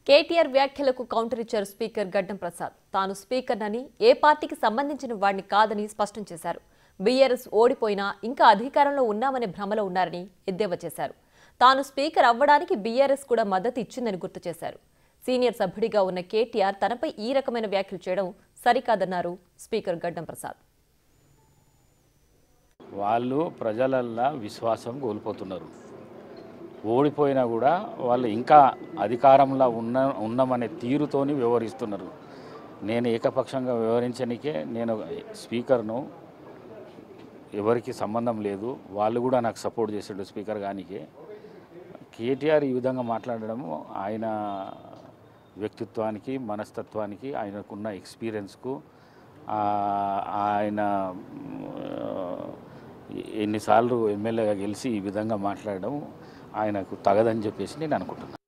కేటీఆర్ వ్యాఖ్యలకు కౌంటర్ ఇచ్చారు స్పీకర్ గడ్డం ప్రసాద్. తాను స్పీకర్నని, ఏ పార్టీకి సంబంధించిన వాడిని కాదని స్పష్టం చేశారు. బీఆర్ఎస్ ఓడిపోయినా ఇంకా అధికారంలో ఉన్నామనే భ్రమలో ఉన్నారని ఎద్దేవా చేశారు. తాను స్పీకర్ అవ్వడానికి బీఆర్ఎస్ కూడా మద్దతు ఇచ్చిందని గుర్తు చేశారు. సీనియర్ సభ్యుడిగా ఉన్న కేటీఆర్ తనపై ఈ రకమైన వ్యాఖ్యలు చేయడం సరికాదన్నారు స్పీకర్ గడ్డం ప్రసాద్. వాళ్ళు ప్రజలల్లా విశ్వాసం కోల్పోతున్నారు. ఓడిపోయినా కూడా వాళ్ళు ఇంకా అధికారంలో ఉన్నామనే తీరుతోని వ్యవహరిస్తున్నారు. నేను ఏకపక్షంగా వ్యవహరించనికే నేను స్పీకర్ను, ఎవరికి సంబంధం లేదు, వాళ్ళు కూడా నాకు సపోర్ట్ చేసాడు స్పీకర్ గానికే. కేటీఆర్ ఈ విధంగా మాట్లాడడము ఆయన వ్యక్తిత్వానికి, మనస్తత్వానికి, ఆయనకున్న ఎక్స్పీరియన్స్కు, ఆయన ఎన్నిసార్లు ఎమ్మెల్యేగా గెలిచి ఈ విధంగా మాట్లాడడం ఆయనకు తగదని చెప్పేసి నేను అనుకుంటున్నాను.